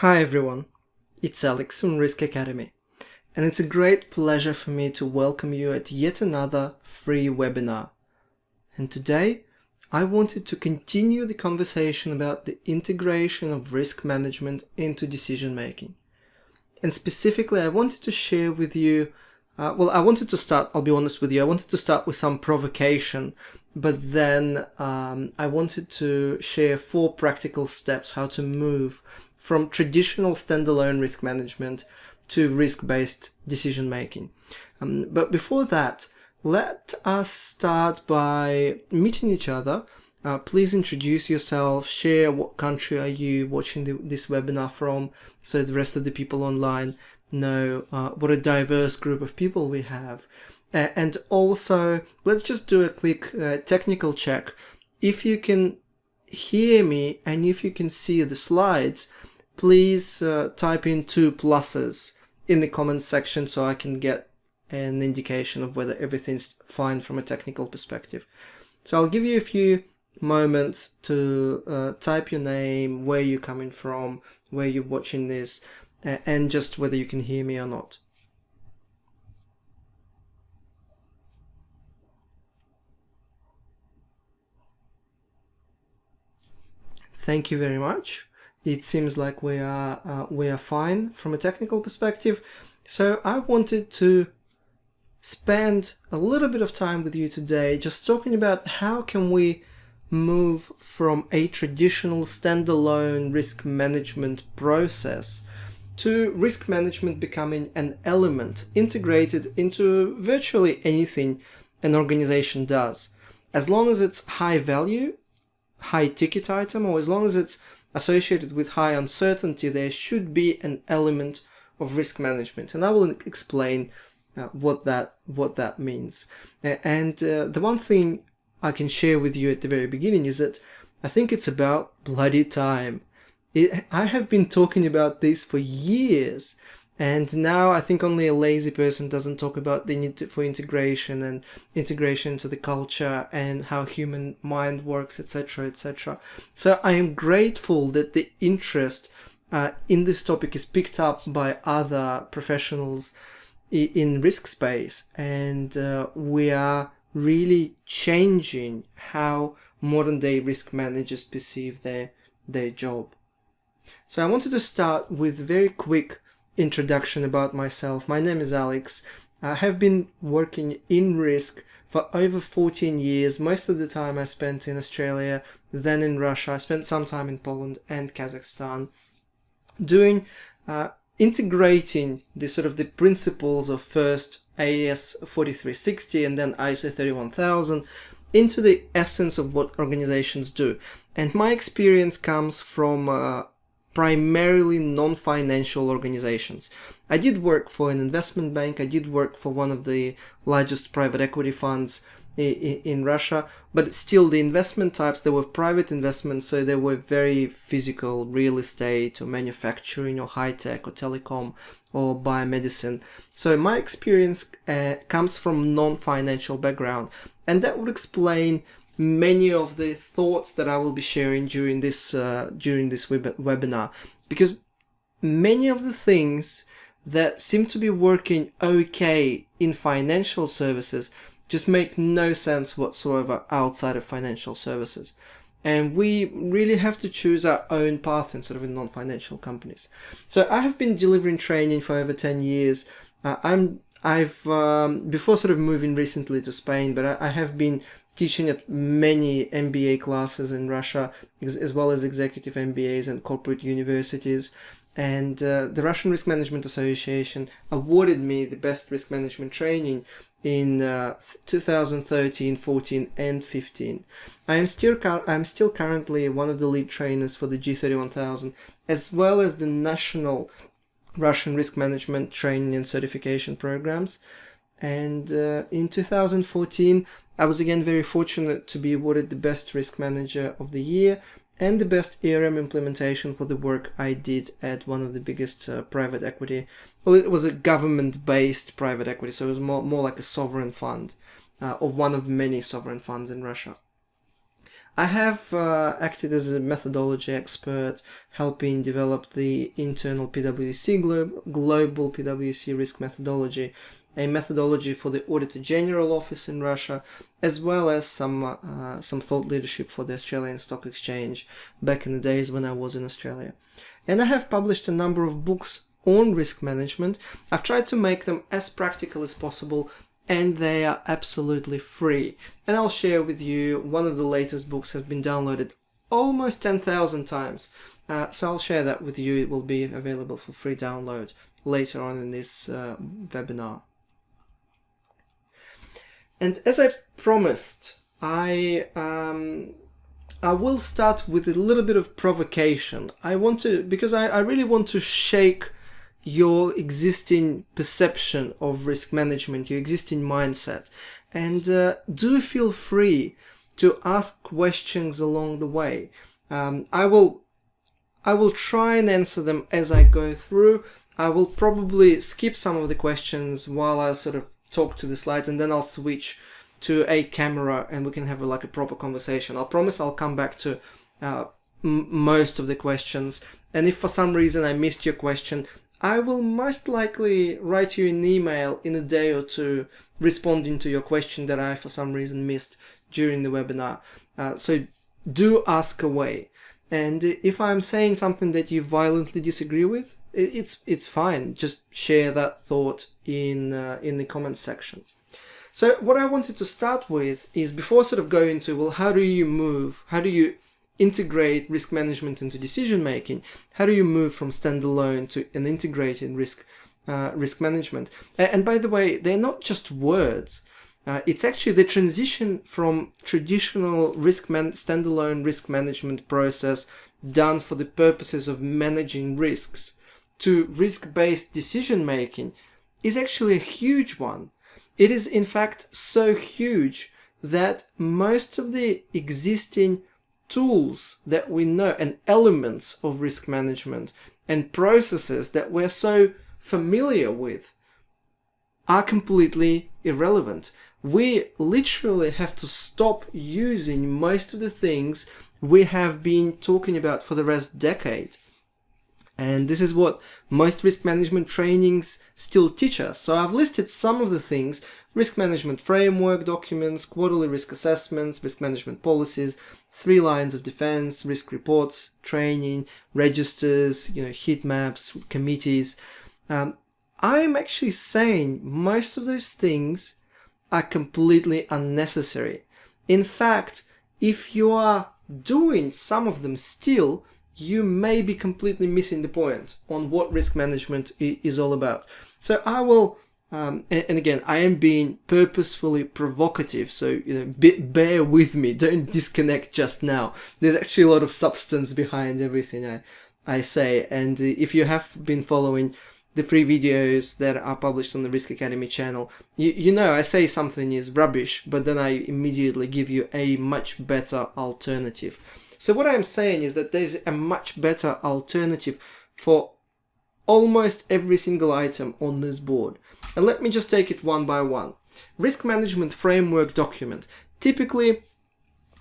Hi everyone, it's Alex from Risk Academy, and it's a great pleasure for me to welcome you at yet another free webinar. And today, I wanted to continue the conversation about the integration of risk management into decision making. And specifically, I wanted to share with you, I'll be honest with you, I wanted to start with some provocation, but then I wanted to share 4 practical steps how to move from traditional standalone risk management to risk-based decision making. But before that, let us start by meeting each other. Please introduce yourself, share what country are you watching this webinar from, so the rest of the people online know what a diverse group of people we have. And also, let's just do a quick technical check. If you can hear me and if you can see the slides, please type in 2 pluses in the comments section so I can get an indication of whether everything's fine from a technical perspective. So I'll give you a few moments to type your name, where you're coming from, where you're watching this, and just whether you can hear me or not. Thank you very much. It seems like we are fine from a technical perspective. So I wanted to spend a little bit of time with you today just talking about how can we move from a traditional standalone risk management process to risk management becoming an element integrated into virtually anything an organization does. As long as it's high value, high ticket item, or as long as it's associated with high uncertainty, there should be an element of risk management. And I will explain what that means. And the one thing I can share with you at the very beginning is that I think it's about bloody time. I have been talking about this for years, and now I think only a lazy person doesn't talk about the need for integration and integration into the culture and how human mind works, etc., etc. So I am grateful that the interest in this topic is picked up by other professionals in risk space, and we are really changing how modern day risk managers perceive their job. So I wanted to start with a very quick introduction about myself. My name is Alex. I have been working in risk for over 14 years. Most of the time I spent in Australia, then in Russia. I spent some time in Poland and Kazakhstan doing integrating the principles of first AS 4360 and then ISO 31000 into the essence of what organizations do. And my experience comes from primarily non-financial organizations. I did work for an investment bank. I did work for one of the largest private equity funds in Russia, but still the investment types, they were private investments, so they were very physical, real estate or manufacturing or high tech or telecom or biomedicine. So my experience comes from non-financial background, and that would explain many of the thoughts that I will be sharing during this webinar, because many of the things that seem to be working okay in financial services just make no sense whatsoever outside of financial services. And we really have to choose our own path in non-financial companies. So I have been delivering training for over 10 years. I've before moving recently to Spain, but I have been teaching at many MBA classes in Russia, as well as executive MBAs and corporate universities. And the Russian Risk Management Association awarded me the best risk management training in 2013, 14, and 15. I'm still currently one of the lead trainers for the G31000, as well as the national Russian risk management training and certification programs. And in 2014, I was again very fortunate to be awarded the Best Risk Manager of the Year and the Best ARM implementation for the work I did at one of the biggest private equity. Well, it was a government-based private equity, so it was more like a sovereign fund, or one of many sovereign funds in Russia. I have acted as a methodology expert, helping develop the internal PwC global PwC risk methodology, a methodology for the Auditor General Office in Russia, as well as some thought leadership for the Australian Stock Exchange back in the days when I was in Australia. And I have published a number of books on risk management. I've tried to make them as practical as possible, and they are absolutely free. And I'll share with you, one of the latest books has been downloaded almost 10,000 times. So I'll share that with you. It will be available for free download later on in this webinar. And as I promised, I will start with a little bit of provocation. Because I really want to shake your existing perception of risk management, your existing mindset. And do feel free to ask questions along the way. I will try and answer them as I go through. I will probably skip some of the questions while I sort of talk to the slides, and then I'll switch to a camera and we can have a proper conversation. I'll promise I'll come back to most of the questions. And if for some reason I missed your question, I will most likely write you an email in a day or two responding to your question that I for some reason missed during the webinar. So do ask away. And if I'm saying something that you violently disagree with, it's fine. Just share that thought in the comments section. So what I wanted to start with is, before sort of going to, well, how do you integrate risk management into decision making? How do you move from standalone to an integrated risk management? And by the way, they're not just words. It's actually the transition from traditional standalone risk management process done for the purposes of managing risks to risk-based decision making is actually a huge one. It is in fact so huge that most of the existing tools that we know and elements of risk management and processes that we're so familiar with are completely irrelevant. We literally have to stop using most of the things we have been talking about for the last decade. And this is what most risk management trainings still teach us. So I've listed some of the things: risk management framework documents, quarterly risk assessments, risk management policies, 3 lines of defense, risk reports, training, registers, heat maps, committees. I'm actually saying most of those things are completely unnecessary. In fact, if you are doing some of them still, you may be completely missing the point on what risk management is all about. So I will, and again, I am being purposefully provocative, so bear with me, don't disconnect just now. There's actually a lot of substance behind everything I say, and if you have been following the free videos that are published on the Risk Academy channel, you know I say something is rubbish, but then I immediately give you a much better alternative. So what I'm saying is that there's a much better alternative for almost every single item on this board. And let me just take it one by one. Risk management framework document. Typically,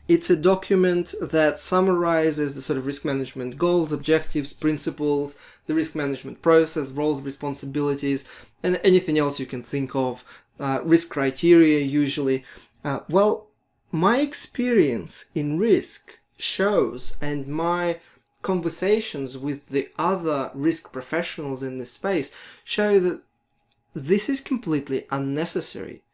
it's a document that summarizes the sort of risk management goals, objectives, principles, the risk management process, roles, responsibilities, and anything else you can think of, risk criteria usually. Well, my experience in risk shows, and my conversations with the other risk professionals in this space show, that this is completely unnecessary.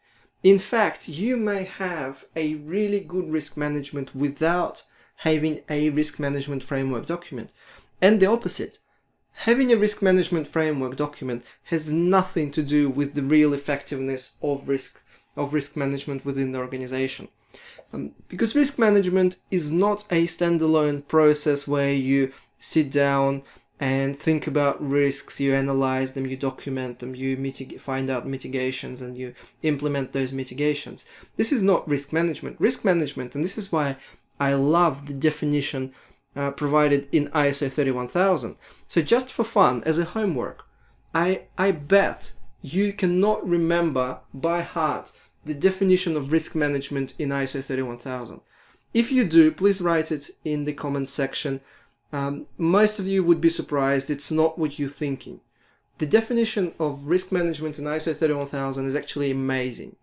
In fact, you may have a really good risk management without having a risk management framework document. And the opposite. Having a risk management framework document has nothing to do with the real effectiveness of risk management within the organization. Because risk management is not a standalone process where you sit down and think about risks, you analyze them, you document them, you find out mitigations, and you implement those mitigations. This is not risk management. Risk management, and this is why I love the definition provided in ISO 31000. So just for fun, as a homework, I bet you cannot remember by heart the definition of risk management in ISO 31000. If you do, please write it in the comments section. Most of you would be surprised it's not what you're thinking. The definition of risk management in ISO 31000 is actually amazing.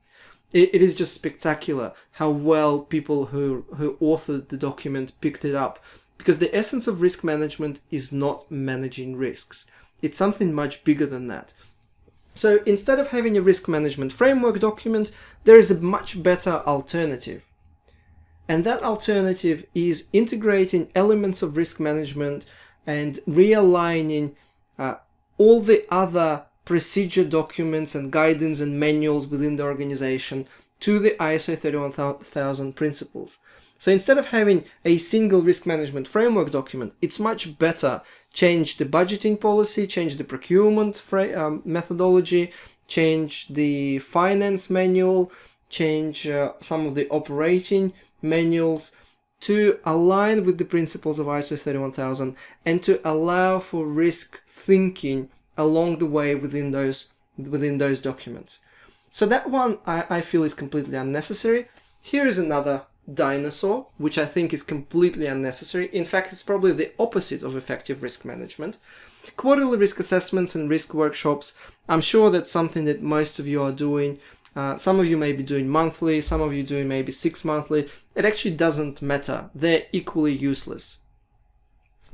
It is just spectacular how well people who authored the document picked it up, because the essence of risk management is not managing risks. It's something much bigger than that. So instead of having a risk management framework document, there is a much better alternative. And that alternative is integrating elements of risk management and realigning all the other procedure documents and guidance and manuals within the organization to the ISO 31000 principles. So instead of having a single risk management framework document, it's much better change the budgeting policy, change the procurement methodology, change the finance manual, change some of the operating manuals to align with the principles of ISO 31000 and to allow for risk thinking along the way within those documents. So that one I feel is completely unnecessary. Here is another dinosaur, which I think is completely unnecessary. In fact, it's probably the opposite of effective risk management. Quarterly risk assessments and risk workshops. I'm sure that's something that most of you are doing. Some of you may be doing monthly, some of you doing maybe 6 monthly. It actually doesn't matter. They're equally useless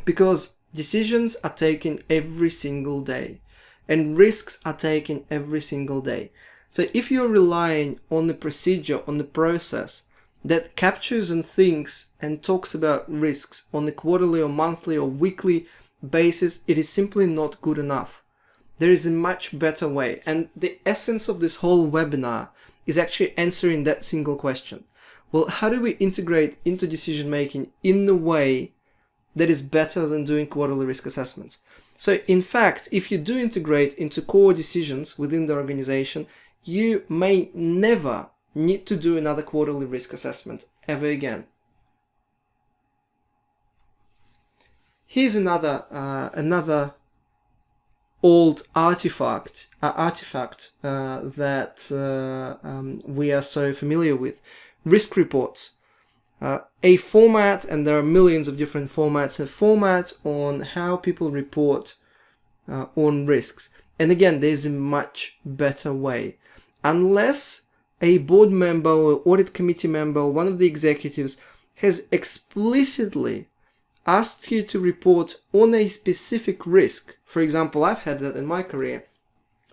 because decisions are taken every single day and risks are taken every single day. So if you're relying on the procedure, on the process that captures and thinks and talks about risks on a quarterly or monthly or weekly basis, it is simply not good enough. There is a much better way, and the essence of this whole webinar is actually answering that single question. Well, how do we integrate into decision making in the way that is better than doing quarterly risk assessments? So in fact, if you do integrate into core decisions within the organization, you may never need to do another quarterly risk assessment ever again. Here's another old artifact that we are so familiar with: risk reports. A format, and there are millions of different formats, a format on how people report on risks. And again, there's a much better way. Unless a board member or audit committee member or one of the executives has explicitly asked you to report on a specific risk. For example, I've had that in my career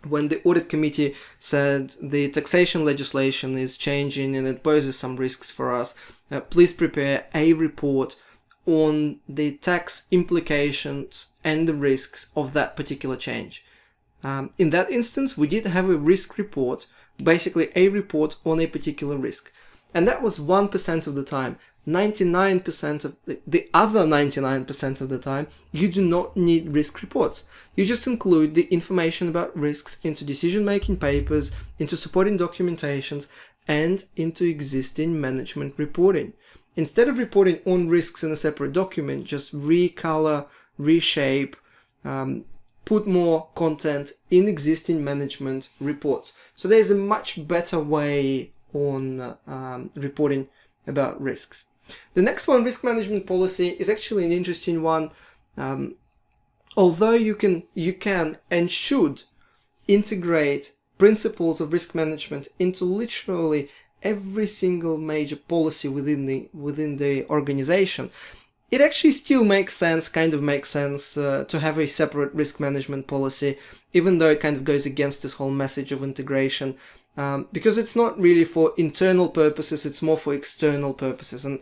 when the audit committee said the taxation legislation is changing and it poses some risks for us. Please prepare a report on the tax implications and the risks of that particular change. In that instance, we did have a risk report, basically a report on a particular risk. And that was 1% of the time. 99% of the other 99% of the time, you do not need risk reports. You just include the information about risks into decision-making papers, into supporting documentations, and into existing management reporting. Instead of reporting on risks in a separate document, just recolor, reshape, put more content in existing management reports. So there's a much better way on reporting about risks. The next one, risk management policy, is actually an interesting one. Although you can and should integrate principles of risk management into literally every single major policy within the organization, it actually still makes sense to have a separate risk management policy, even though it kind of goes against this whole message of integration, because it's not really for internal purposes, it's more for external purposes. And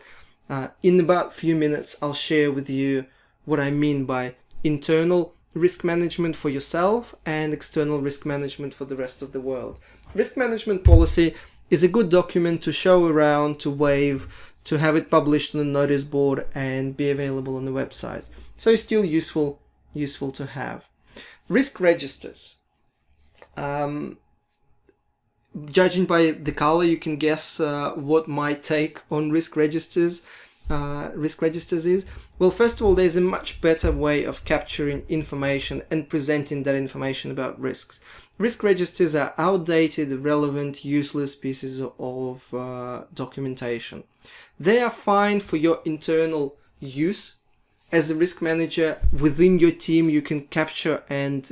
in about a few minutes, I'll share with you what I mean by internal risk management for yourself and external risk management for the rest of the world. Risk management policy is a good document to show around, to wave, to have it published on a notice board and be available on the website. So it's still useful to have. Risk registers. Judging by the color, you can guess what my take on risk registers risk registers is? Well, first of all, there's a much better way of capturing information and presenting that information about risks. Risk registers are outdated, irrelevant, useless pieces of documentation. They are fine for your internal use. As a risk manager within your team, you can capture and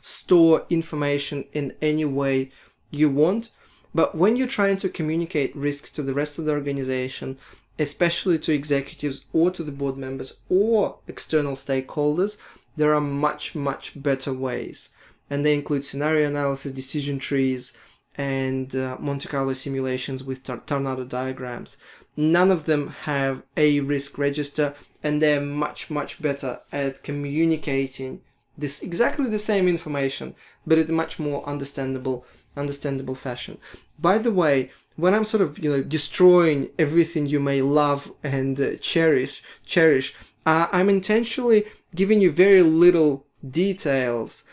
store information in any way you want. But when you're trying to communicate risks to the rest of the organization, especially to executives or to the board members or external stakeholders, there are much better ways. And they include scenario analysis, decision trees, and Monte Carlo simulations with tornado diagrams. None of them have a risk register, and they're much better at communicating this exactly the same information, but in a much more understandable fashion. By the way, when I'm sort of destroying everything you may love and cherish, I'm intentionally giving you very little details.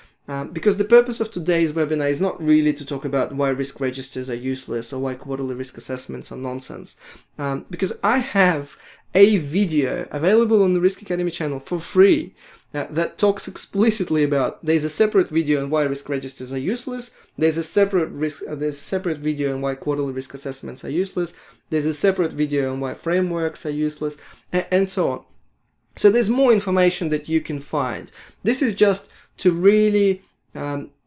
Because the purpose of today's webinar is not really to talk about why risk registers are useless or why quarterly risk assessments are nonsense. Because I have a video available on the Risk Academy channel for free that talks explicitly about, there's a separate video on why risk registers are useless, there's a separate video on why quarterly risk assessments are useless, there's a separate video on why frameworks are useless, and so on. So there's more information that you can find. This is just to really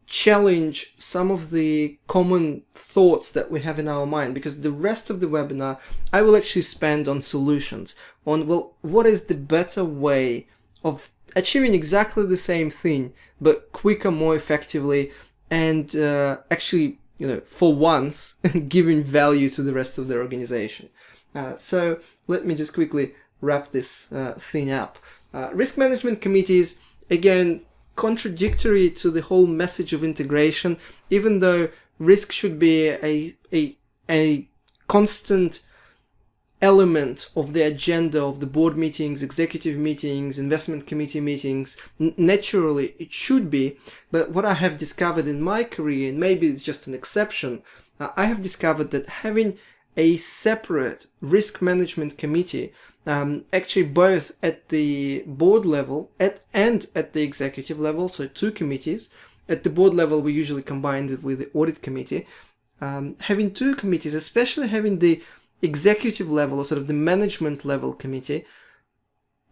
challenge some of the common thoughts that we have in our mind, because the rest of the webinar I will actually spend on solutions, on, well, what is the better way of achieving exactly the same thing, but quicker, more effectively, and actually, for once, giving value to the rest of the organization. So let me just quickly wrap this thing up. Risk management committees, again, contradictory to the whole message of integration, even though risk should be a constant element of the agenda of the board meetings, executive meetings, investment committee meetings. Naturally, it should be. But what I have discovered in my career, and maybe it's just an exception, I have discovered that having a separate risk management committee, actually both at the board level and at the executive level, so two committees. At the board level, we usually combine it with the audit committee. Having two committees, especially having the executive level or sort of the management level committee,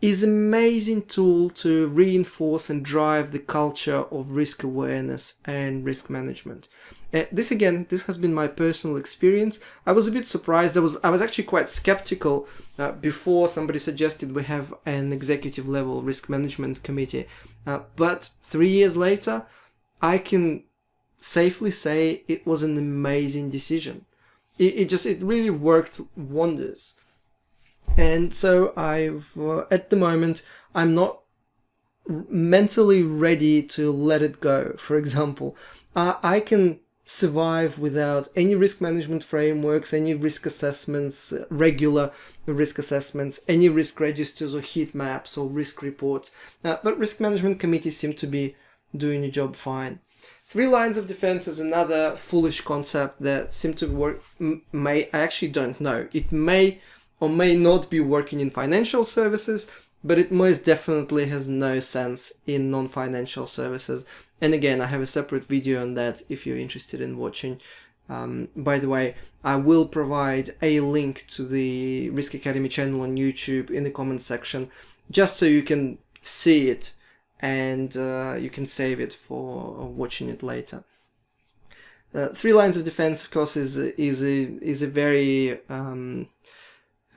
is an amazing tool to reinforce and drive the culture of risk awareness and risk management. This has been my personal experience. I was a bit surprised. I was actually quite skeptical before somebody suggested we have an executive level risk management committee. But 3 years later, I can safely say it was an amazing decision. It really worked wonders. And so at the moment, I'm not mentally ready to let it go. For example, I can survive without any risk management frameworks, any risk assessments, regular risk assessments, any risk registers or heat maps or risk reports. But risk management committees seem to be doing a job fine. 3 lines of defense is another foolish concept that seems to work. I actually don't know. It may or may not be working in financial services, but it most definitely has no sense in non-financial services. And again, I have a separate video on that if you're interested in watching. By the way, I will provide a link to the Risk Academy channel on YouTube in the comments section, just so you can see it and you can save it for watching it later. 3 lines of defense, of course, is a very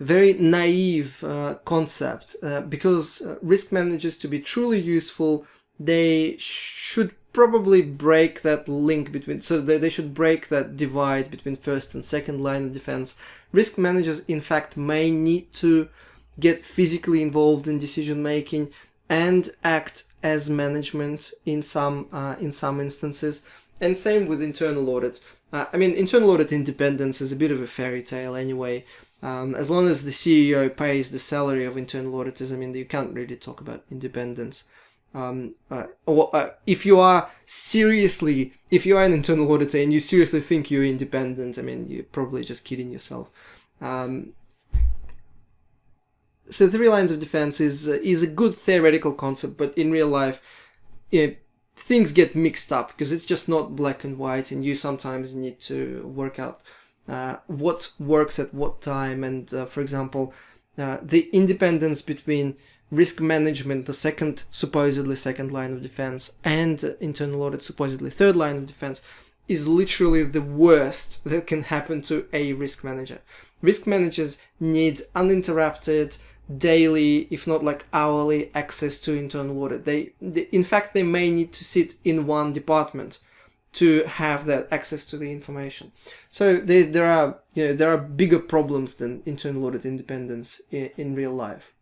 very naive concept, because risk managers, to be truly useful, they should probably break that link between, so they should break that divide between first and second line of defense. Risk managers, in fact, may need to get physically involved in decision making and act as management in some instances. And same with internal audit. Internal audit independence is a bit of a fairy tale anyway. As long as the CEO pays the salary of internal auditors, you can't really talk about independence. If you are an internal auditor and you seriously think you're independent, you're probably just kidding yourself. so 3 lines of defense is a good theoretical concept, but in real life, things get mixed up because it's just not black and white, and you sometimes need to work out what works at what time. And for example, the independence between risk management, the supposedly second line of defense, and internal audit, supposedly third line of defense, is literally the worst that can happen to a risk manager. Risk managers need uninterrupted, daily, if not like hourly, access to internal audit. They in fact, they may need to sit in one department to have that access to the information. So there are bigger problems than internal audit independence in real life.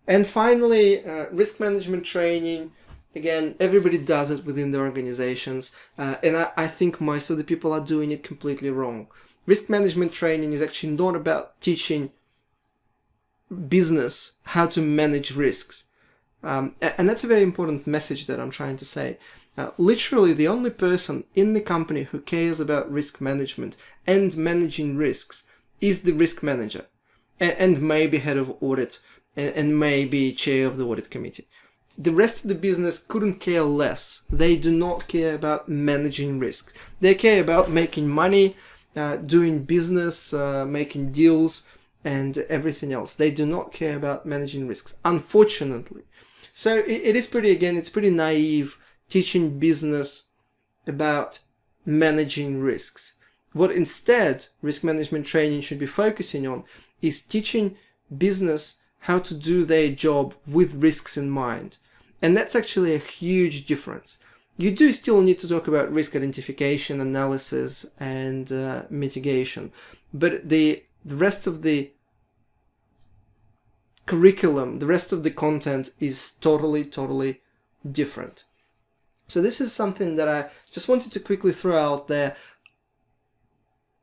And finally, risk management training. Again, everybody does it within their organizations, and I think most of the people are doing it completely wrong. Risk management training is actually not about teaching business how to manage risks. And that's a very important message that I'm trying to say. Literally, the only person in the company who cares about risk management and managing risks is the risk manager, and maybe head of audit, and maybe chair of the audit committee. The rest of the business couldn't care less. They do not care about managing risks. They care about making money, doing business, making deals, and everything else. They do not care about managing risks, unfortunately. So it is it's pretty naive teaching business about managing risks. What instead risk management training should be focusing on is teaching business how to do their job with risks in mind. And that's actually a huge difference. You do still need to talk about risk identification, analysis, and mitigation, but the rest of the curriculum, the rest of the content is totally different. So this is something that I just wanted to quickly throw out there.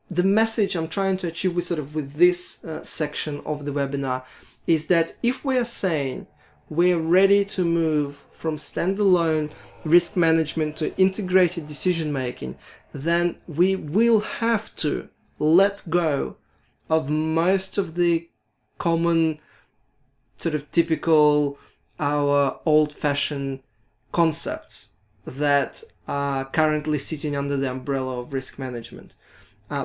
The message I'm trying to achieve with this section of the webinar is that if we are saying we're ready to move from standalone risk management to integrated decision making, then we will have to let go of most of the common typical our old-fashioned concepts that are currently sitting under the umbrella of risk management.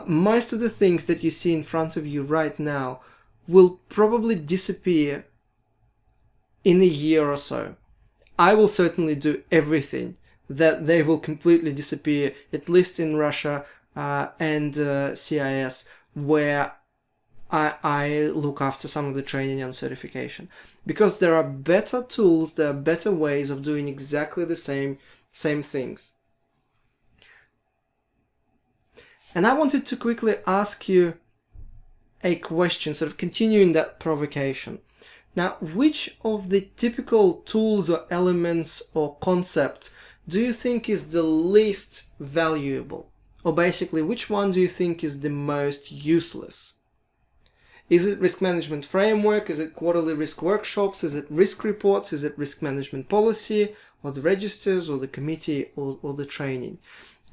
Most of the things that you see in front of you right now will probably disappear in a year or so. I will certainly do everything that they will completely disappear, at least in Russia and CIS, where I look after some of the training and certification. Because there are better tools, there are better ways of doing exactly the same things. And I wanted to quickly ask you a question, continuing that provocation. Now, which of the typical tools or elements or concepts do you think is the least valuable? Or basically, which one do you think is the most useless? Is it risk management framework? Is it quarterly risk workshops? Is it risk reports? Is it risk management policy? Or the registers? Or the committee? Or the training?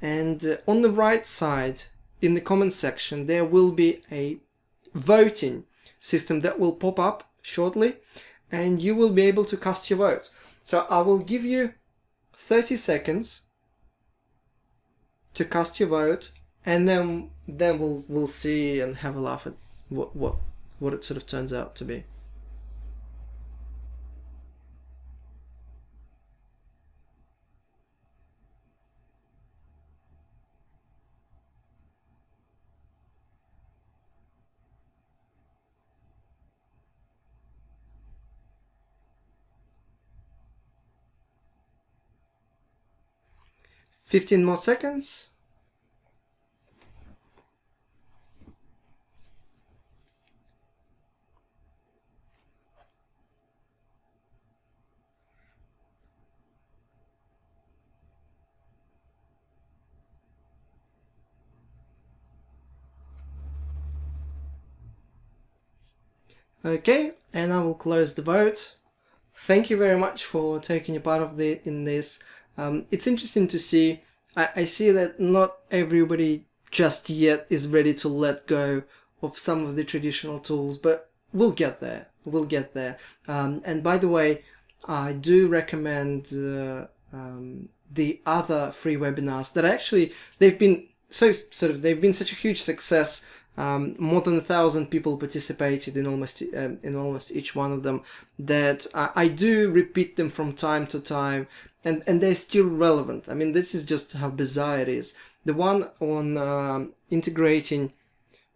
And on the right side, in the comment section, there will be a voting system that will pop up shortly, and you will be able to cast your vote. So I will give you 30 seconds to cast your vote, and then we'll see and have a laugh at what it turns out to be. Fifteen more seconds. Okay, and I will close the vote. Thank you very much for taking a part in this. It's interesting to see. I see that not everybody just yet is ready to let go of some of the traditional tools, but we'll get there. we'll get there. And by the way, I do recommend the other free webinars that actually they've been they've been such a huge success. More than 1,000 people participated in almost each one of them, that I do repeat them from time to time, and they're still relevant. I mean, this is just how bizarre it is. The one on integrating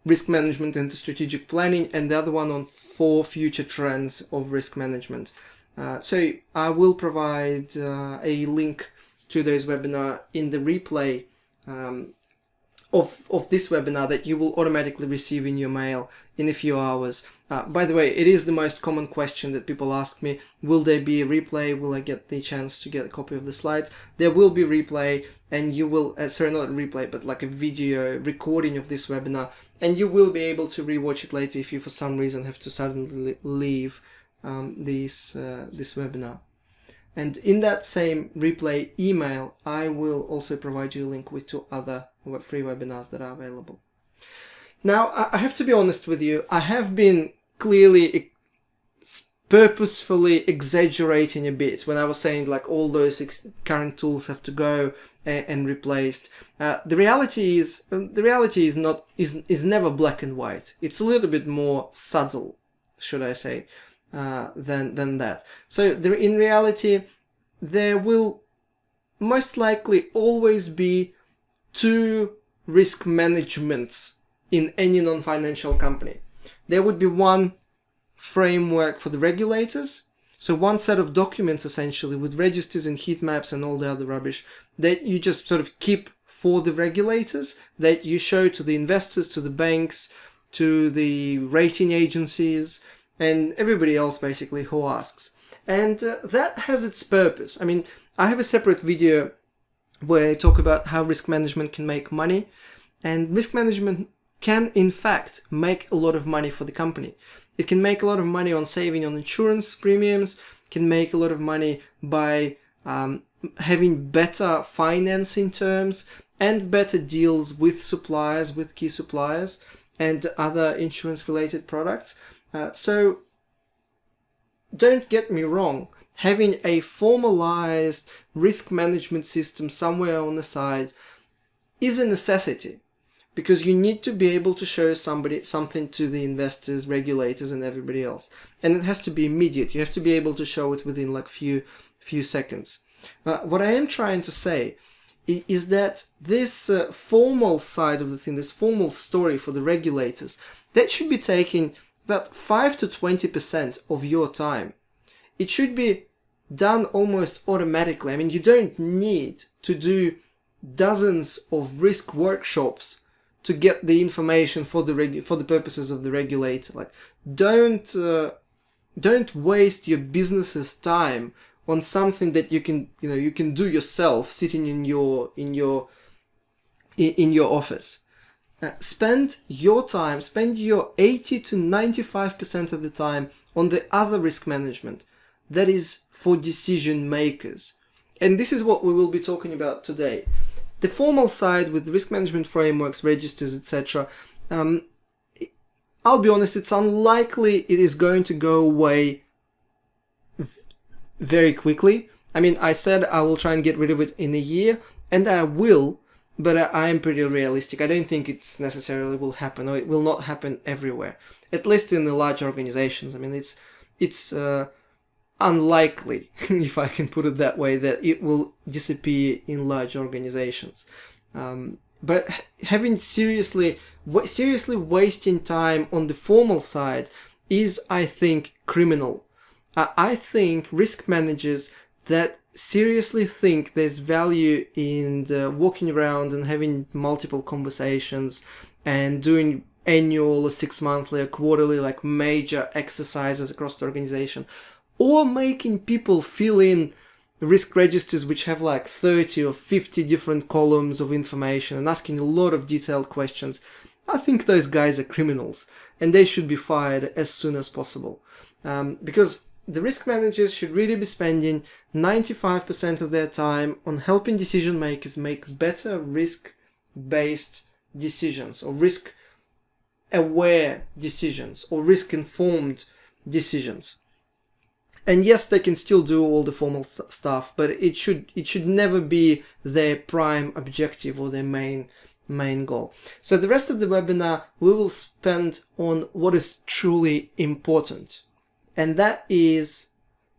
risk management into strategic planning, and the other one on 4 future trends of risk management. So I will provide a link to those webinar in the replay of this webinar that you will automatically receive in your mail in a few hours. By the way, it is the most common question that people ask me: will there be a replay? Will I get the chance to get a copy of the slides? There will be replay, and you will, sorry, not a replay, but like a video recording of this webinar, and you will be able to rewatch it later if you for some reason have to suddenly leave this webinar. And in that same replay email, I will also provide you a link with 2 other free webinars that are available. Now, I have to be honest with you, I have been clearly purposefully exaggerating a bit when I was saying like all those current tools have to go and replaced. The reality is never black and white. It's a little bit more subtle, should I say, than that. So in reality, there will most likely always be 2 risk managements in any non-financial company. There would be one framework for the regulators, so one set of documents essentially with registers and heat maps and all the other rubbish that you just sort of keep for the regulators, that you show to the investors, to the banks, to the rating agencies, and everybody else basically who asks. And that has its purpose. I mean, I have a separate video where I talk about how risk management can make money, and risk management can in fact make a lot of money for the company. It can make a lot of money on saving on insurance premiums, can make a lot of money by having better financing terms and better deals with suppliers, with key suppliers and other insurance related products. So don't get me wrong, having a formalized risk management system somewhere on the side is a necessity, because you need to be able to show something to the investors, regulators, and everybody else. And it has to be immediate. You have to be able to show it within like few seconds. What I am trying to say is that this formal side of the thing, this formal story for the regulators, that should be taking about 5 to 20% of your time. It should be done almost automatically. I mean, you don't need to do dozens of risk workshops to get the information for the purposes of the regulator. Like, don't waste your business's time on something that you can do yourself, sitting in your office. Spend your time, spend your 80 to 95% of the time on the other risk management that is for decision makers. And this is what we will be talking about today. The formal side with risk management frameworks, registers, etc. I'll be honest, it's unlikely it is going to go away very quickly. I mean, I said I will try and get rid of it in a year, and I will, but I am pretty realistic. I don't think it's necessarily will happen, or it will not happen everywhere, at least in the large organizations. I mean, it's unlikely, if I can put it that way, that it will disappear in large organizations. But having seriously wasting time on the formal side is, I think, criminal. I think risk managers that seriously think there's value in walking around and having multiple conversations and doing annual or 6 monthly or quarterly like major exercises across the organization, or making people fill in risk registers which have like 30 or 50 different columns of information and asking a lot of detailed questions. I think those guys are criminals and they should be fired as soon as possible. Because the risk managers should really be spending 95% of their time on helping decision makers make better risk-based decisions, or risk-aware decisions, or risk-informed decisions. And yes, they can still do all the formal stuff, but it should never be their prime objective or their main goal. So the rest of the webinar we will spend on what is truly important, and that is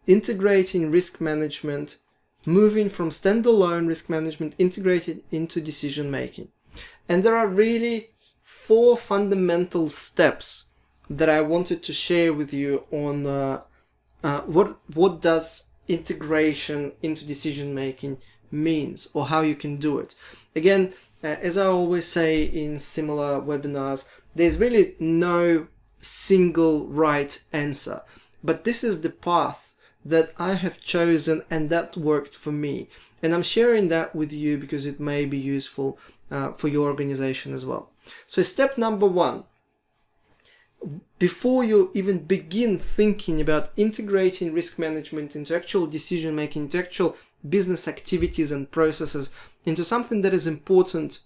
integrating risk management, moving from standalone risk management integrated into decision making. And there are really 4 fundamental steps that I wanted to share with you on what does integration into decision making means, or how you can do it. Again, as I always say in similar webinars, there's really no single right answer, but this is the path that I have chosen and that worked for me. And I'm sharing that with you because it may be useful for your organization as well. So step number 1, before you even begin thinking about integrating risk management into actual decision making, into actual business activities and processes, into something that is important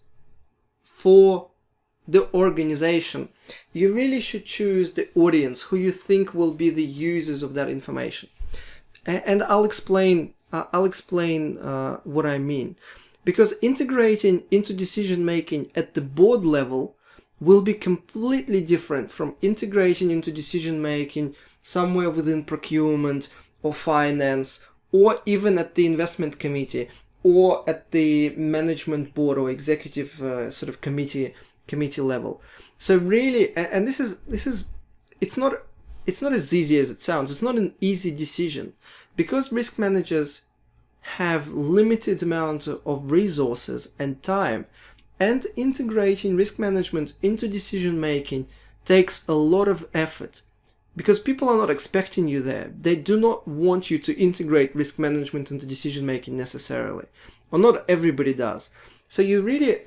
for the organization, you really should choose the audience who you think will be the users of that information. And I'll explain what I mean. Because integrating into decision making at the board level will be completely different from integrating into decision making somewhere within procurement or finance, or even at the investment committee, or at the management board or executive sort of committee level. So really, and this is it's not as easy as it sounds. It's not an easy decision, because risk managers have limited amount of resources and time, and integrating risk management into decision making takes a lot of effort, because people are not expecting you there. They do not want you to integrate risk management into decision making necessarily, or not everybody does. So you really,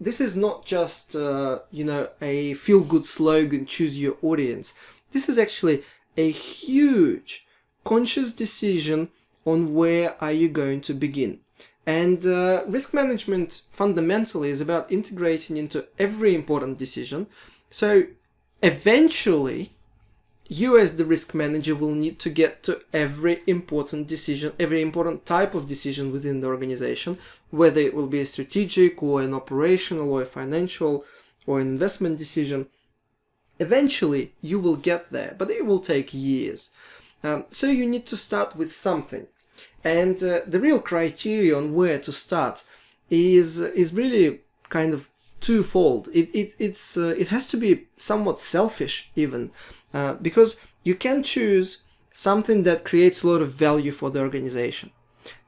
this is not just a feel-good slogan, choose your audience. This is actually a huge conscious decision on where are you going to begin. And risk management fundamentally is about integrating into every important decision. So eventually, you as the risk manager will need to get to every important decision, every important type of decision within the organization, whether it will be a strategic or an operational or a financial or an investment decision. Eventually, you will get there, but it will take years. So you need to start with something. And the real criteria on where to start is really kind of twofold. It has to be somewhat selfish even, because you can choose something that creates a lot of value for the organization,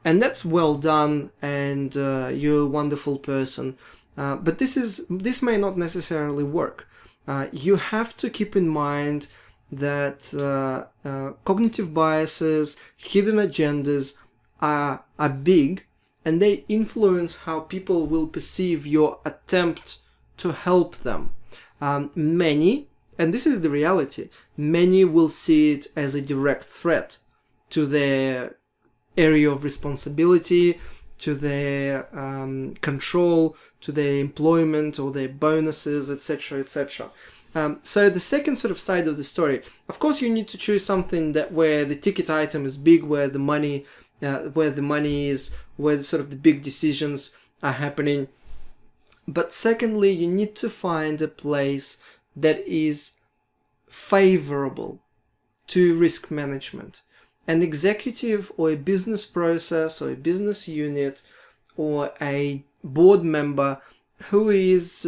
and that's well done, and you're a wonderful person. But this may not necessarily work. You have to keep in mind that cognitive biases, hidden agendas are big, and they influence how people will perceive your attempt to help them. Many, and this is the reality, many will see it as a direct threat to their area of responsibility, to their control, to their employment or their bonuses, etc., etc. So the second sort of side of the story, of course, you need to choose something that where the ticket item is big, where the money is, where sort of the big decisions are happening. But secondly, you need to find a place that is favorable to risk management. An executive or a business process or a business unit or a board member who is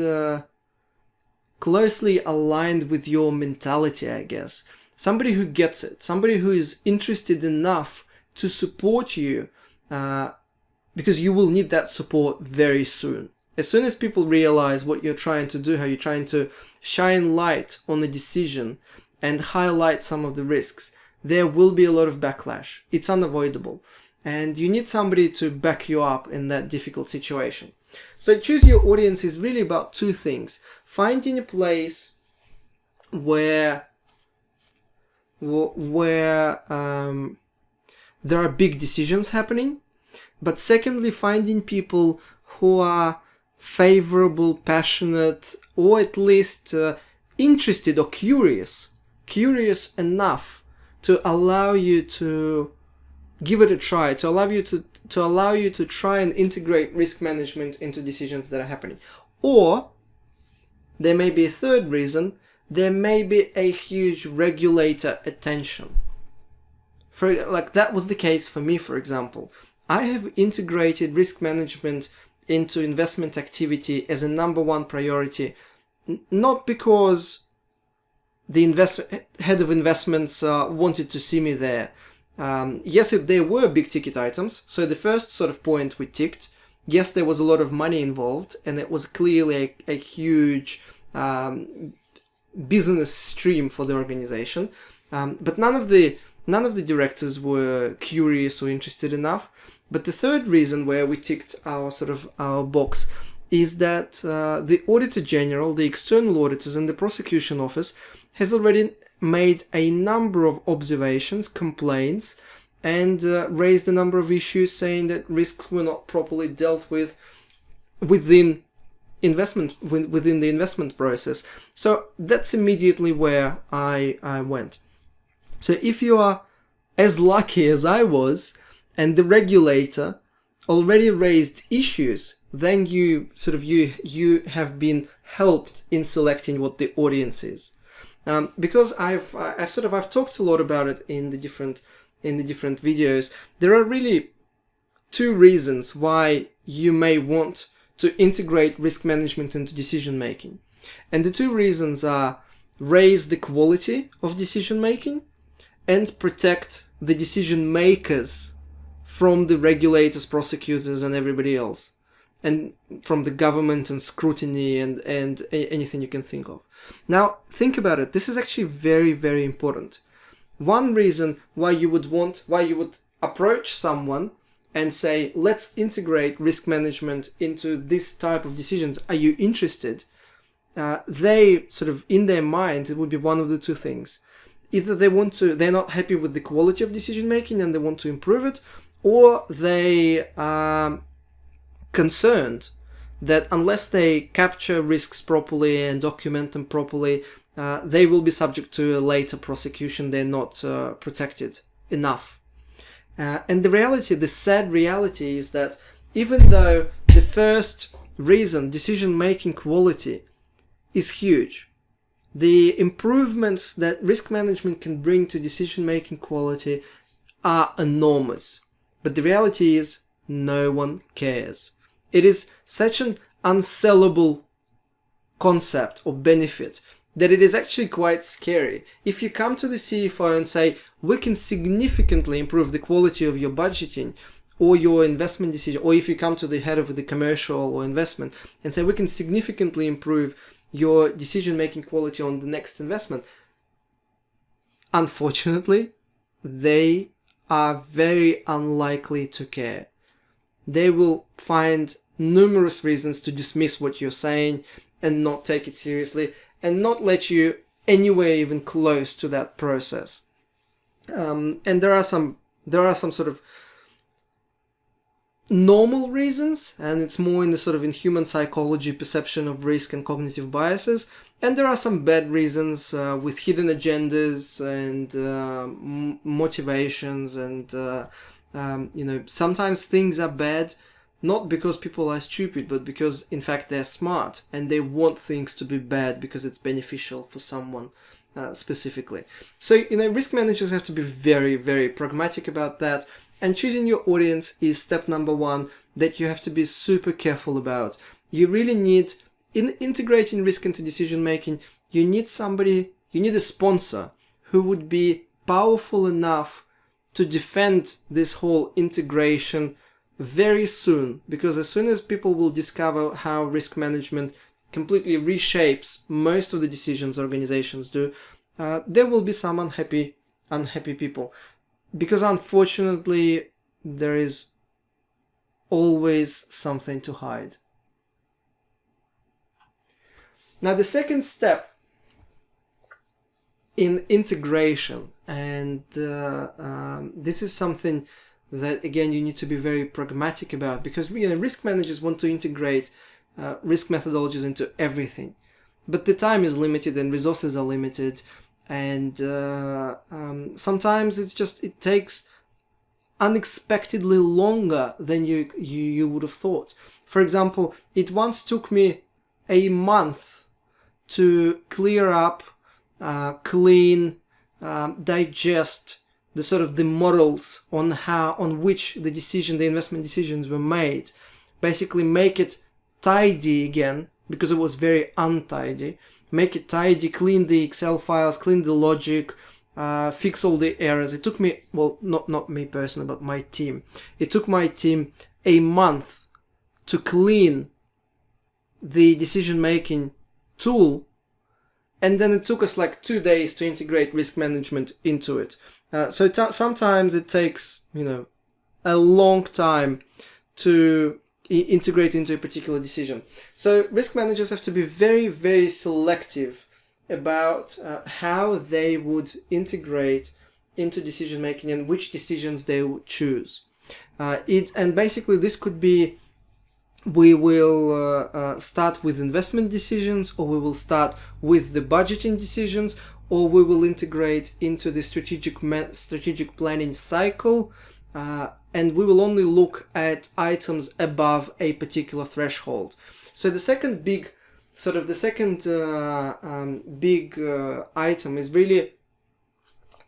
closely aligned with your mentality, I guess. Somebody who gets it, somebody who is interested enough to support you, because you will need that support very soon. As soon as people realize what you're trying to do, how you're trying to shine light on the decision and highlight some of the risks, there will be a lot of backlash. It's unavoidable. And you need somebody to back you up in that difficult situation. So choose your audience is really about two things. Finding a place where there are big decisions happening, but secondly, finding people who are favorable, passionate, or at least interested or curious curious enough to allow you to give it a try, to allow you to try and integrate risk management into decisions that are happening. Or there may be a third reason. There may be a huge regulator attention. Like that was the case for me, for example. I have integrated risk management into investment activity as a number one priority, not because the head of investments wanted to see me there. Yes, there were big ticket items. So the first sort of point we ticked, yes, there was a lot of money involved, and it was clearly a huge business stream for the organization. But none of the directors were curious or interested enough. But the third reason where we ticked our box is that the Auditor General, the external auditors, and the prosecution office has already made a number of observations, complaints, and raised a number of issues saying that risks were not properly dealt with within the investment process. So that's immediately where I went. So if you are as lucky as I was, and the regulator already raised issues, then you have been helped in selecting what the audience is. Because I've talked a lot about it in the different videos. There are really two reasons why you may want to integrate risk management into decision making. And the two reasons are raise the quality of decision making and protect the decision makers from the regulators, prosecutors, and everybody else, and from the government and scrutiny and anything you can think of. Now, think about it. This is actually very, very important. One reason why you would approach someone and say, let's integrate risk management into this type of decisions. Are you interested? They in their mind, it would be one of the two things. Either they're not happy with the quality of decision making and they want to improve it, or they are concerned that unless they capture risks properly and document them properly, they will be subject to a later prosecution. They're not protected enough. And the sad reality is that even though the first reason, decision-making quality, is huge, the improvements that risk management can bring to decision-making quality are enormous. But the reality is no one cares. It is such an unsellable concept or benefit that it is actually quite scary. If you come to the CFO and say, we can significantly improve the quality of your budgeting or your investment decision, or if you come to the head of the commercial or investment and say, we can significantly improve your decision-making quality on the next investment, unfortunately, they are very unlikely to care. They will find numerous reasons to dismiss what you're saying and not take it seriously and not let you anywhere even close to that process. And there are some sort of normal reasons, and it's more in the in human psychology, perception of risk and cognitive biases. And there are some bad reasons with hidden agendas and motivations, and sometimes things are bad not because people are stupid, but because in fact they're smart and they want things to be bad because it's beneficial for someone specifically. So risk managers have to be very, very pragmatic about that. And choosing your audience is step number one that you have to be super careful about. You really need, in integrating risk into decision making, you need a sponsor who would be powerful enough to defend this whole integration very soon. Because as soon as people will discover how risk management completely reshapes most of the decisions organizations do, there will be some unhappy people. Because unfortunately, there is always something to hide. Now, the second step in integration, and this is something that, again, you need to be very pragmatic about, because risk managers want to integrate risk methodologies into everything. But the time is limited and resources are limited. and sometimes it takes unexpectedly longer than you would have thought. For example, it once took me a month to clear up, clean, digest the sort of the models on which the investment decisions were made, basically make it tidy again, because it was very untidy, make it tidy, clean the Excel files, clean the logic, fix all the errors. It took me, well, not me personally, but my team. It took my team a month to clean the decision-making tool, and then it took us like 2 days to integrate risk management into it. Sometimes it takes, a long time to integrate into a particular decision. So risk managers have to be very, very selective about how they would integrate into decision making and which decisions they would choose. And basically this could be, we will start with investment decisions, or we will start with the budgeting decisions, or we will integrate into the strategic planning cycle, and we will only look at items above a particular threshold. So the second big item is really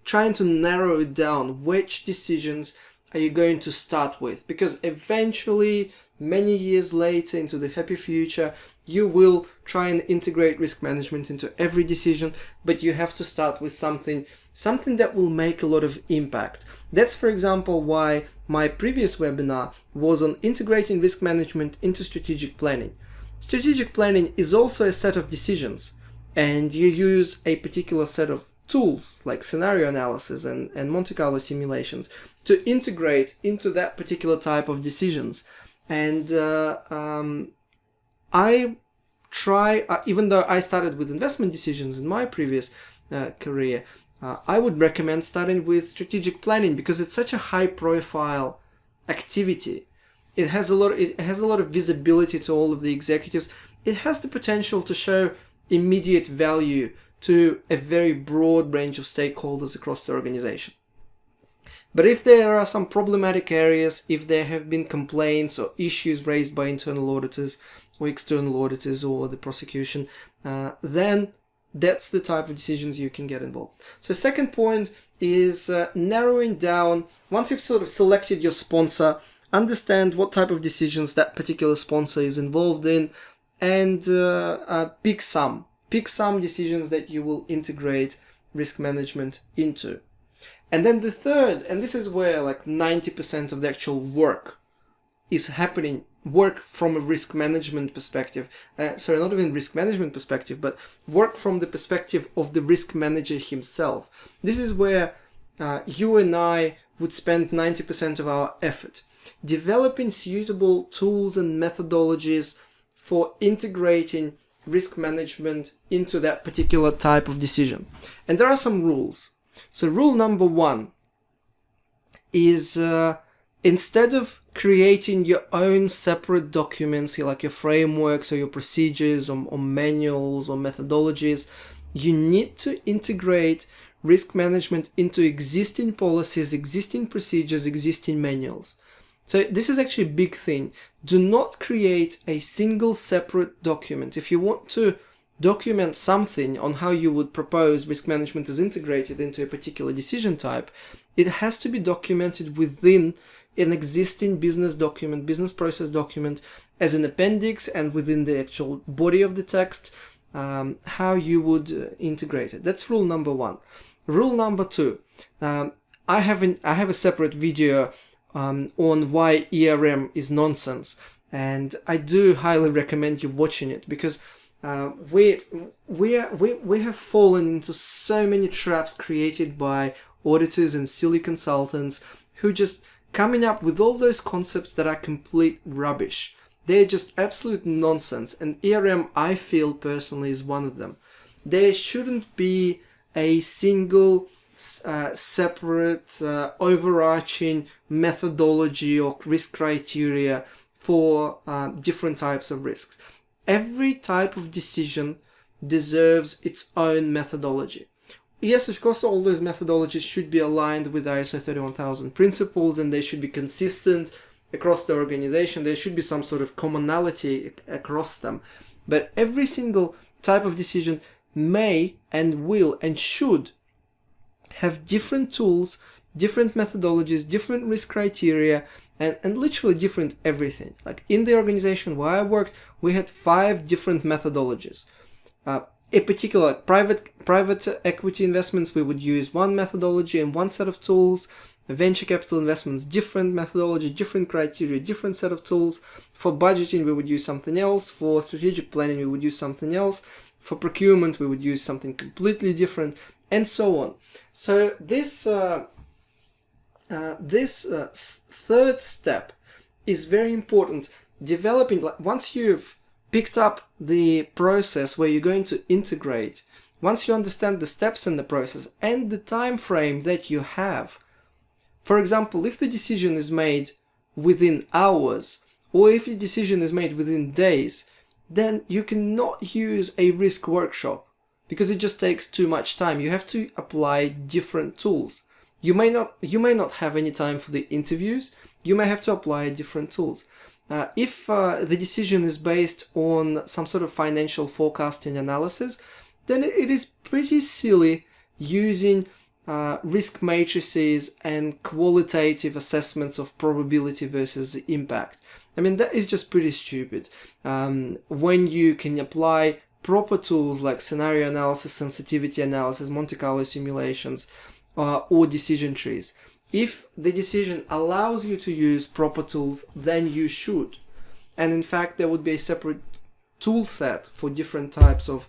trying to narrow it down. Which decisions are you going to start with? Because eventually, many years later, into the happy future, you will try and integrate risk management into every decision, but you have to start with something that will make a lot of impact. That's, for example, why my previous webinar was on integrating risk management into strategic planning. Strategic planning is also a set of decisions, and you use a particular set of tools like scenario analysis and Monte Carlo simulations to integrate into that particular type of decisions. And I try, even though I started with investment decisions in my previous career, I would recommend starting with strategic planning, because it's such a high profile activity. It has a lot of visibility to all of the executives. It has the potential to show immediate value to a very broad range of stakeholders across the organization. But if there are some problematic areas, if there have been complaints or issues raised by internal auditors or external auditors or the prosecution, then that's the type of decisions you can get involved. So second point is narrowing down. Once you've sort of selected your sponsor, understand what type of decisions that particular sponsor is involved in, and pick some decisions that you will integrate risk management into. And then the third, and this is where like 90% of the actual work is happening, work from a risk management perspective. Sorry, not even risk management perspective, but work from the perspective of the risk manager himself. This is where you and I would spend 90% of our effort. Developing suitable tools and methodologies for integrating risk management into that particular type of decision. And there are some rules. So rule number 1 is instead of creating your own separate documents, like your frameworks or your procedures or manuals or methodologies, you need to integrate risk management into existing policies, existing procedures, existing manuals. So this is actually a big thing. Do not create a single separate document. If you want to document something on how you would propose risk management is integrated into a particular decision type, it has to be documented within an existing business document, business process document, as an appendix and within the actual body of the text, how you would integrate it. That's rule number 1. Rule number 2, I have a separate video on why ERM is nonsense, and I do highly recommend you watching it, because we have fallen into so many traps created by auditors and silly consultants who just coming up with all those concepts that are complete rubbish. They're just absolute nonsense, and ERM, I feel personally, is one of them. There shouldn't be a single separate overarching methodology or risk criteria for different types of risks. Every type of decision deserves its own methodology. yes, of course, all those methodologies should be aligned with ISO 31000 principles, and they should be consistent across the organization. There should be some sort of commonality across them. But every single type of decision may and will and should have different tools, different methodologies, different risk criteria, and literally different everything. Like in the organization where I worked, we had 5 different methodologies. A particular private equity investments, we would use one methodology and one set of tools. Venture capital investments, different methodology, different criteria, different set of tools. For budgeting, we would use something else. For strategic planning, we would use something else. For procurement, we would use something completely different, and so on. So this third step is very important. Developing, once you've picked up the process where you're going to integrate, once you understand the steps in the process and the time frame that you have. For example, if the decision is made within hours, or if the decision is made within days, then you cannot use a risk workshop because it just takes too much time. You have to apply different tools. You may not have any time for the interviews. You may have to apply different tools. If the decision is based on some sort of financial forecasting analysis, then it is pretty silly using risk matrices and qualitative assessments of probability versus impact. I mean, that is just pretty stupid. When you can apply proper tools like scenario analysis, sensitivity analysis, Monte Carlo simulations, or decision trees. If the decision allows you to use proper tools, then you should. And in fact, there would be a separate tool set for different types of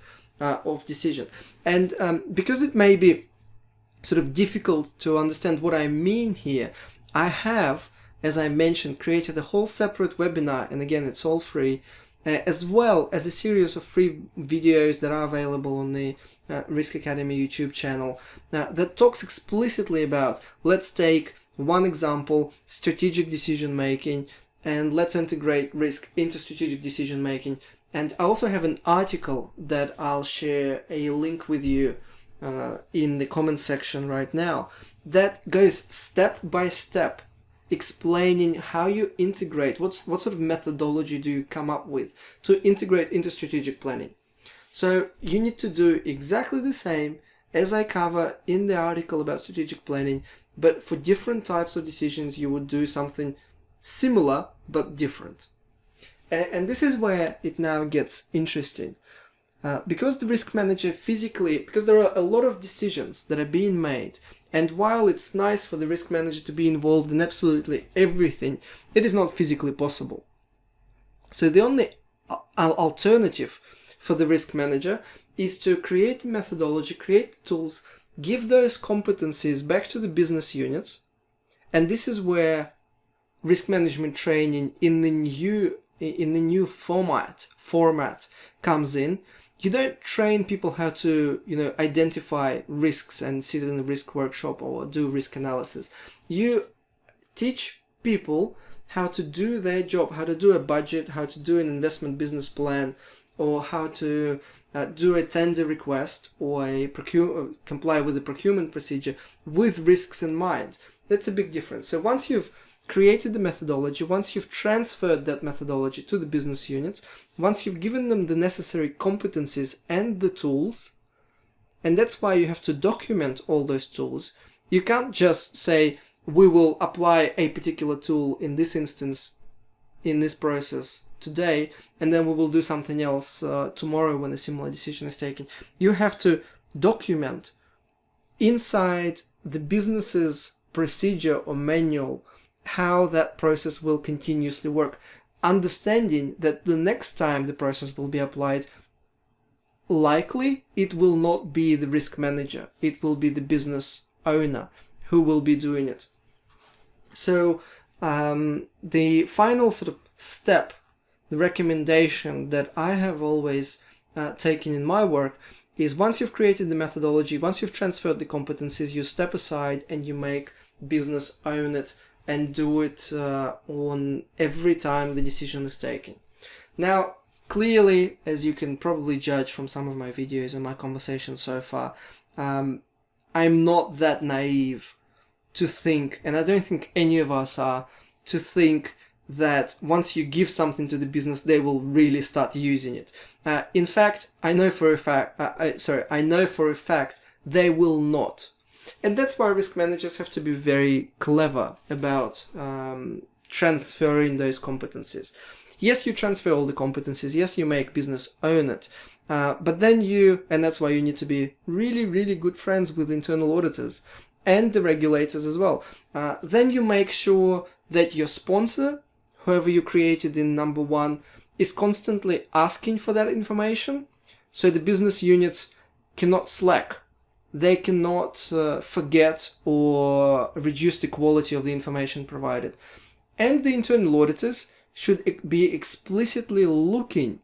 decision. And because it may be sort of difficult to understand what I mean here, I have, as I mentioned, created a whole separate webinar, and again, it's all free, as well as a series of free videos that are available on the Risk Academy YouTube channel that talks explicitly about, let's take one example, strategic decision making, and let's integrate risk into strategic decision making. And I also have an article that I'll share a link with you in the comment section right now that goes step by step explaining how you integrate, what sort of methodology do you come up with to integrate into strategic planning. So you need to do exactly the same as I cover in the article about strategic planning, but for different types of decisions you would do something similar but different. And this is where it now gets interesting. Because the risk manager because there are a lot of decisions that are being made, and while it's nice for the risk manager to be involved in absolutely everything, it is not physically possible. So the only alternative for the risk manager is to create a methodology, create tools, give those competencies back to the business units, and this is where risk management training in the new format comes in. You don't train people how to, identify risks and sit in a risk workshop or do risk analysis. You teach people how to do their job, how to do a budget, how to do an investment business plan, or how to do a tender request or comply with the procurement procedure with risks in mind. That's a big difference. So once you've created the methodology, once you've transferred that methodology to the business units, once you've given them the necessary competencies and the tools, and that's why you have to document all those tools. You can't just say, we will apply a particular tool in this instance, in this process today, and then we will do something else tomorrow when a similar decision is taken. You have to document inside the business's procedure or manual how that process will continuously work, understanding that the next time the process will be applied, likely it will not be the risk manager, it will be the business owner who will be doing it. So the final sort of step, the recommendation that I have always taken in my work is, once you've created the methodology, once you've transferred the competencies, you step aside and you make business own it and do it on every time the decision is taken. Now, clearly, as you can probably judge from some of my videos and my conversations so far, I'm not that naive to think, and I don't think any of us are, to think that once you give something to the business, they will really start using it. In fact, I know for a fact they will not. And that's why risk managers have to be very clever about transferring those competencies. Yes, you transfer all the competencies. Yes, you make business own it. But then and that's why you need to be really, really good friends with internal auditors and the regulators as well. Then you make sure that your sponsor, whoever you created in number 1, is constantly asking for that information, so the business units cannot slack. They cannot forget or reduce the quality of the information provided. And the internal auditors should be explicitly looking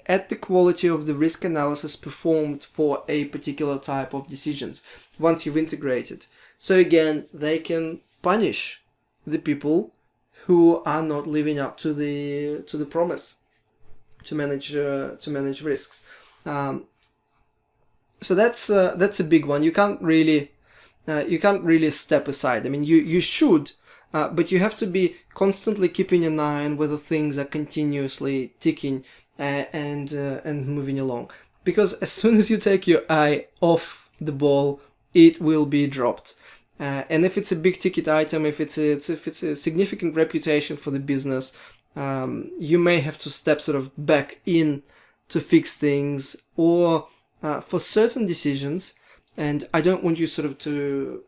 at the quality of the risk analysis performed for a particular type of decisions once you've integrated. So again, they can punish the people who are not living up to the promise to manage risks. So that's a big one. You can't really step aside. I mean, you should, but you have to be constantly keeping an eye on whether things are continuously ticking and moving along. Because as soon as you take your eye off the ball, it will be dropped. And if it's a big ticket item, if it's a significant reputation for the business, you may have to step sort of back in to fix things, or for certain decisions, and I don't want you sort of to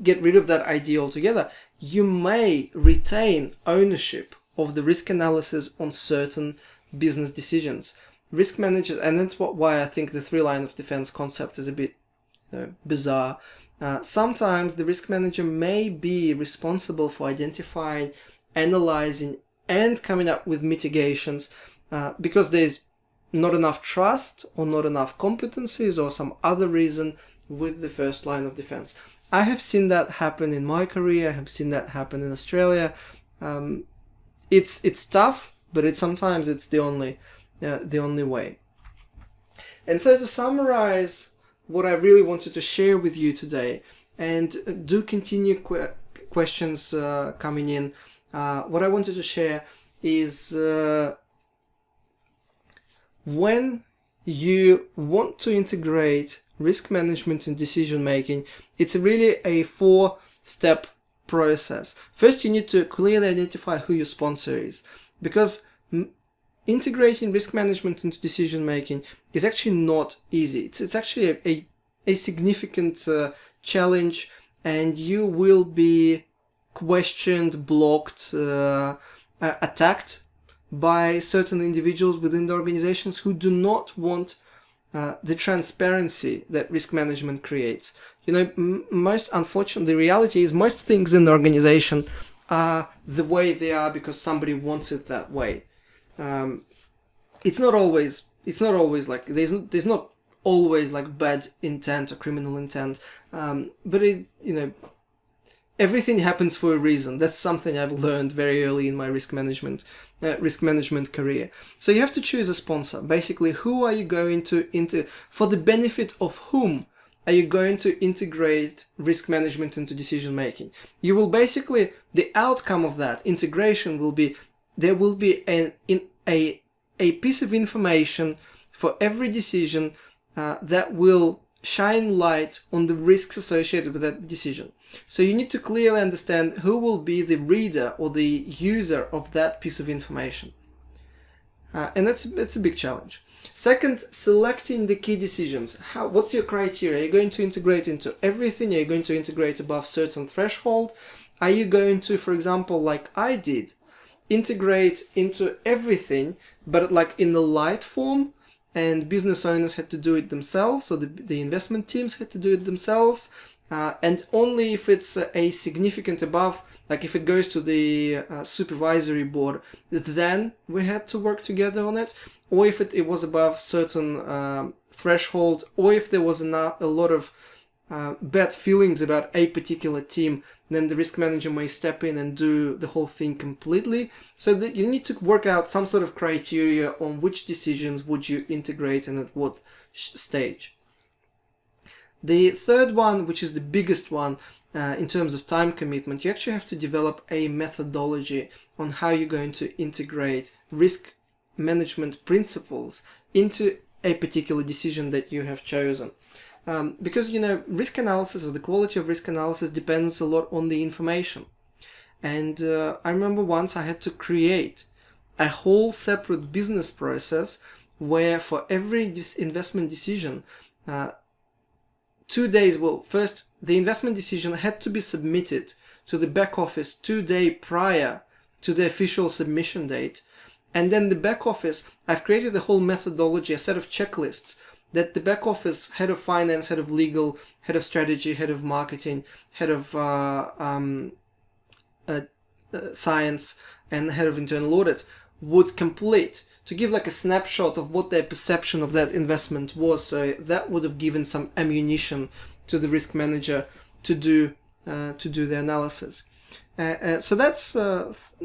get rid of that idea altogether, you may retain ownership of the risk analysis on certain business decisions. Risk managers, and that's why I think the 3-line of defense concept is a bit bizarre. Sometimes the risk manager may be responsible for identifying, analyzing, and coming up with mitigations because there's not enough trust or not enough competencies or some other reason with the first line of defense. I have seen that happen in my career. I have seen that happen in Australia. It's tough, but sometimes it's the only way. And so to summarize what I really wanted to share with you today, and do continue questions coming in, what I wanted to share is when you want to integrate risk management and decision making, it's really a 4-step process. First, you need to clearly identify who your sponsor is, because integrating risk management into decision making is actually not easy. It's actually a significant challenge, and you will be questioned, blocked, attacked by certain individuals within the organizations who do not want the transparency that risk management creates. Most unfortunately, the reality is most things in the organization are the way they are because somebody wants it that way. It's not always like there's not always like bad intent or criminal intent, but everything happens for a reason. That's something I've learned very early in my risk management career. So you have to choose a sponsor. Basically, who are you going to for the benefit of whom are you going to integrate risk management into decision making? You will basically, the outcome of that integration will be, there will be a piece of information for every decision that will shine light on the risks associated with that decision. So you need to clearly understand who will be the reader or the user of that piece of information. And that's a big challenge. Second, selecting the key decisions. What's your criteria? Are you going to integrate into everything? Are you going to integrate above certain threshold? Are you going to, for example, like I did, integrate into everything, but like in the light form, and business owners had to do it themselves, so the investment teams had to do it themselves, and only if it's a significant above, like if it goes to the supervisory board, then we had to work together on it, or if it was above certain threshold, or if there was a lot of bad feelings about a particular team, then the risk manager may step in and do the whole thing completely. So that you need to work out some sort of criteria on which decisions would you integrate and at what stage. The third one, which is the biggest one in terms of time commitment, you actually have to develop a methodology on how you're going to integrate risk management principles into a particular decision that you have chosen. Because, risk analysis, or the quality of risk analysis, depends a lot on the information. And I remember once I had to create a whole separate business process where for every investment decision, 2 days, first the investment decision had to be submitted to the back office 2 days prior to the official submission date. And then the back office, I've created a whole methodology, a set of checklists that the back office, head of finance, head of legal, head of strategy, head of marketing, head of science, and head of internal audit would complete to give like a snapshot of what their perception of that investment was. So that would have given some ammunition to the risk manager to do the analysis. So that's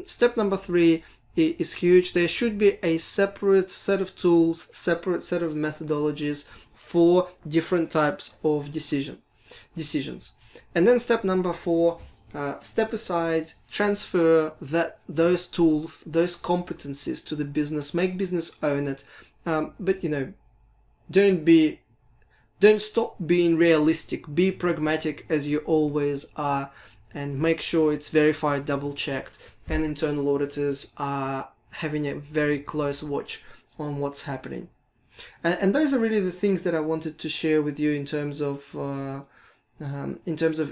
step number 3 is huge. There should be a separate set of tools, separate set of methodologies for different types of decisions. And then step number 4, step aside, transfer those tools, those competencies to the business, make business own it. But don't stop being realistic. Be pragmatic as you always are, and make sure it's verified, double checked, and internal auditors are having a very close watch on what's happening. And those are really the things that I wanted to share with you in terms of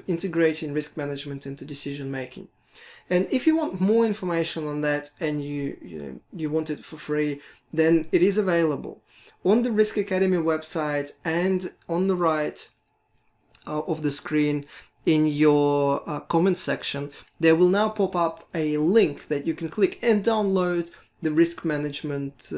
integrating risk management into decision making. And if you want more information on that, and you want it for free, then it is available on the Risk Academy website, and on the right of the screen in your comment section, there will now pop up a link that you can click and download the risk management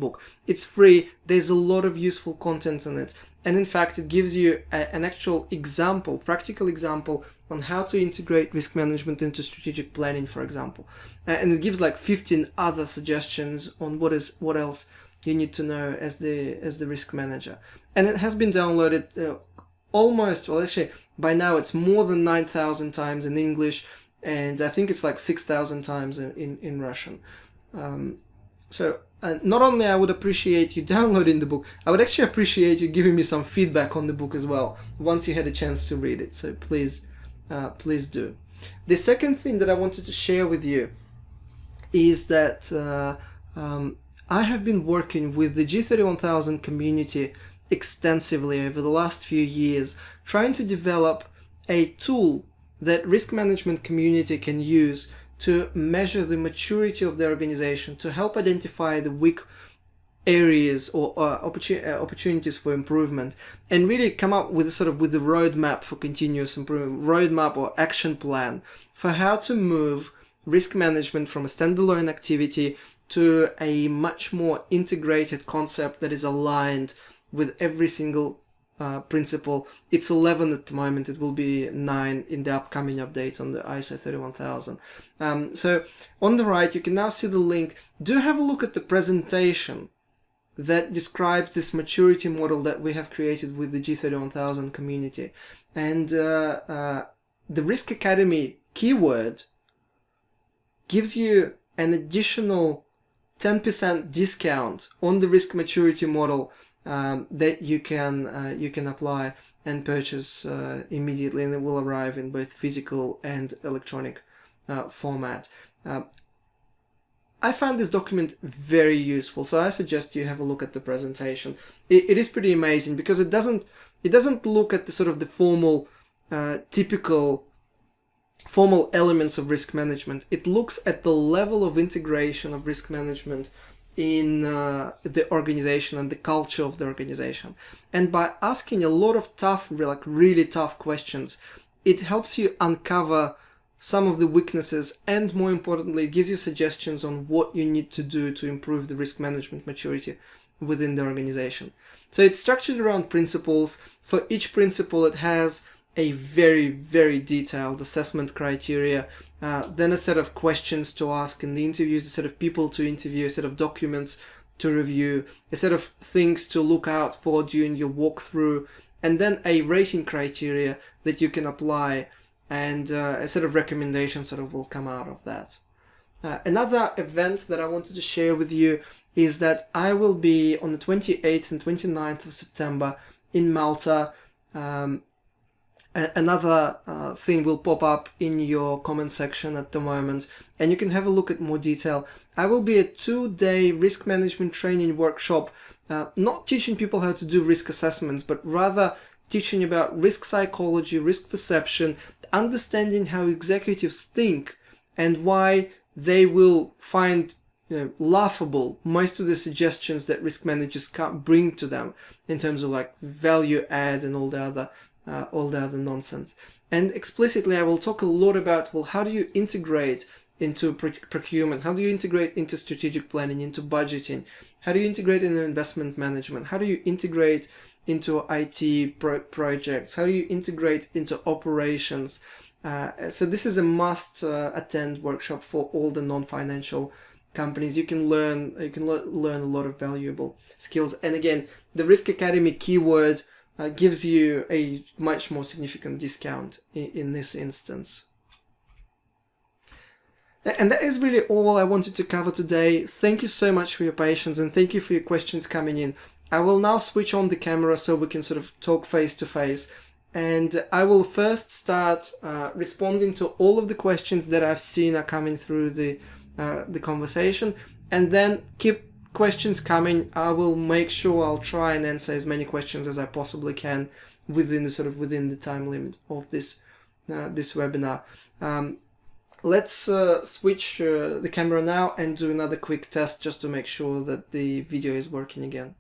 book. It's free. There's a lot of useful content in it, and in fact it gives you an actual example, practical example on how to integrate risk management into strategic planning, for example, and it gives like 15 other suggestions on what else you need to know as the risk manager. And it has been downloaded actually by now it's more than 9,000 times in English, and I think it's like 6,000 times in Russian. So not only I would appreciate you downloading the book, I would actually appreciate you giving me some feedback on the book as well once you had a chance to read it. So please do. The second thing that I wanted to share with you is that I have been working with the G31000 community extensively over the last few years, trying to develop a tool that risk management community can use to measure the maturity of the organization, to help identify the weak areas or opportunities for improvement, and really come up with the roadmap for continuous improvement, roadmap or action plan for how to move risk management from a standalone activity to a much more integrated concept that is aligned with every single principle. It's 11 at the moment. It will be 9 in the upcoming update on the ISO 31000. So on the right, you can now see the link. Do have a look at the presentation that describes this maturity model that we have created with the G31000 community. And the Risk Academy keyword gives you an additional 10% discount on the risk maturity model that you can apply and purchase immediately, and it will arrive in both physical and electronic format. I found this document very useful, so I suggest you have a look at the presentation. It is pretty amazing because it doesn't look at the formal typical formal elements of risk management. It looks at the level of integration of risk management in the organization and the culture of the organization. And by asking a lot of really tough questions, it helps you uncover some of the weaknesses, and more importantly, it gives you suggestions on what you need to do to improve the risk management maturity within the organization. So it's structured around principles. For each principle, it has a very, very detailed assessment criteria, then a set of questions to ask in the interviews, a set of people to interview, a set of documents to review, a set of things to look out for during your walkthrough, and then a rating criteria that you can apply, and a set of recommendations sort of will come out of that. Another event that I wanted to share with you is that I will be on the 28th and 29th of September in Malta. Another thing will pop up in your comment section at the moment, and you can have a look at more detail. I will be a 2-day risk management training workshop, not teaching people how to do risk assessments, but rather teaching about risk psychology, risk perception, understanding how executives think and why they will find laughable most of the suggestions that risk managers can't bring to them in terms of like value add and all the other nonsense. And explicitly, I will talk a lot about, well, how do you integrate into procurement? How do you integrate into strategic planning, into budgeting? How do you integrate into investment management? How do you integrate into IT projects? How do you integrate into operations? So this is a must attend workshop for all the non-financial companies. You can learn a lot of valuable skills. And again, the Risk Academy keyword gives you a much more significant discount in this instance. And that is really all I wanted to cover today. Thank you so much for your patience, and thank you for your questions coming in. I will now switch on the camera so we can sort of talk face to face. And I will first start responding to all of the questions that I've seen are coming through the conversation, and then keep questions coming. I will make sure I'll try and answer as many questions as I possibly can within the time limit of this webinar. Let's switch the camera now and do another quick test just to make sure that the video is working again.